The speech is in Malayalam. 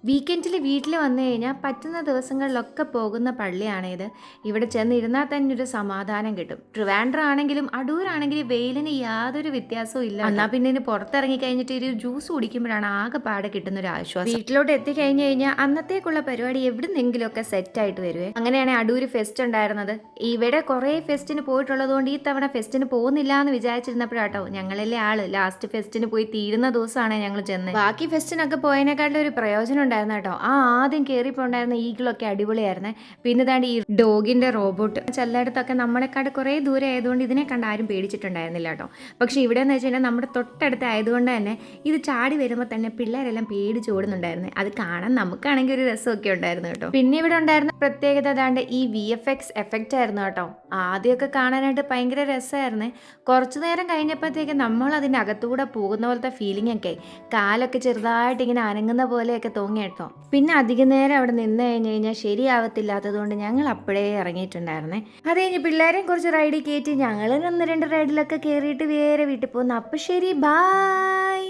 വീക്കെൻഡിൽ വീട്ടിൽ വന്നു കഴിഞ്ഞാൽ പറ്റുന്ന ദിവസങ്ങളിലൊക്കെ പോകുന്ന പള്ളിയാണിത്. ഇവിടെ ചെന്നിരുന്നാൽ തന്നെ ഒരു സമാധാനം കിട്ടും. ട്രിവാൻഡ്രം ആണെങ്കിലും അടൂരാണെങ്കിലും വെയിലിന് യാതൊരു വ്യത്യാസവും ഇല്ല. എന്നാൽ പിന്നെ ഇനി പുറത്തിറങ്ങി കഴിഞ്ഞിട്ട് ഒരു ജ്യൂസ് കുടിക്കുമ്പോഴാണ് ആകെപ്പാടെ കിട്ടുന്ന ഒരു ആശ്വാസം. വീട്ടിലോട്ട് എത്തിക്കഴിഞ്ഞ് കഴിഞ്ഞാൽ അന്നത്തേക്കുള്ള പരിപാടി എവിടുന്നെങ്കിലുമൊക്കെ സെറ്റായിട്ട് വരുവേ. അങ്ങനെയാണ് അടൂര് ഫെസ്റ്റ് ഉണ്ടായിരുന്നത്. ഇവിടെ കുറേ ഫെസ്റ്റിന് പോയിട്ടുള്ളത് കൊണ്ട് ഈ തവണ ഫെസ്റ്റിന് പോകുന്നില്ല എന്ന് വിചാരിച്ചിരുന്നപ്പോഴാട്ടോ ഞങ്ങളിലെ ആള് ലാസ്റ്റ് ഫെസ്റ്റിന് പോയി തീരുന്ന ദിവസമാണ് ഞങ്ങൾ ചെന്നത്. ബാക്കി ഫെസ്റ്റിനൊക്കെ പോയതിനെക്കാളും ഒരു പ്രയോജനം ഉണ്ടായിരുന്നു കേട്ടോ. ആദ്യം കയറിയപ്പോൾ ഉണ്ടായിരുന്ന ഈഗിളൊക്കെ അടിപൊളിയായിരുന്നേ. പിന്നെ താണ്ട് ഈ ഡോഗിന്റെ റോബോട്ട് ചിലയിടത്തൊക്കെ നമ്മളെക്കാട് കുറേ ദൂരെ ആയതുകൊണ്ട് ഇതിനെ കണ്ട് ആരും പേടിച്ചിട്ടുണ്ടായിരുന്നില്ല കേട്ടോ. പക്ഷെ ഇവിടെ എന്ന് വെച്ച് കഴിഞ്ഞാൽ നമ്മുടെ തൊട്ടടുത്ത് ആയതുകൊണ്ട് തന്നെ ഇത് ചാടി വരുമ്പോൾ തന്നെ പിള്ളേരെല്ലാം പേടിച്ച് ഓടുന്നുണ്ടായിരുന്നു. അത് കാണാൻ നമുക്കാണെങ്കിൽ ഒരു രസമൊക്കെ ഉണ്ടായിരുന്നു കേട്ടോ. പിന്നെ ഇവിടെ ഉണ്ടായിരുന്ന പ്രത്യേകത അതാണ്ട് ഈ VFX എഫക്റ്റ് ആയിരുന്നു കേട്ടോ. ആദ്യമൊക്കെ കാണാനായിട്ട് ഭയങ്കര രസമായിരുന്നേ. കുറച്ചു നേരം കഴിഞ്ഞപ്പോഴത്തേക്ക് നമ്മൾ അതിൻ്റെ അകത്തുകൂടെ പോകുന്ന പോലത്തെ ഫീലിംഗ് ഒക്കെ, കാലൊക്കെ ചെറുതായിട്ട് ഇങ്ങനെ അനങ്ങുന്ന പോലെയൊക്കെ തോന്നി കേട്ടോ. പിന്നെ അധിക നേരം അവിടെ നിന്ന് കഴിഞ്ഞ് കഴിഞ്ഞാൽ ശരിയാവത്തില്ലാത്തത് കൊണ്ട് ഞങ്ങൾ അപ്പോഴേ ഇറങ്ങിയിട്ടുണ്ടായിരുന്നേ. അത് കഴിഞ്ഞ് പിള്ളേരെയും കുറച്ച് റൈഡിൽ കയറ്റി ഞങ്ങൾ 1-2 റൈഡിലൊക്കെ കയറിയിട്ട് വേറെ വീട്ടിൽ പോകുന്നു. അപ്പം ശരി, ബായ്.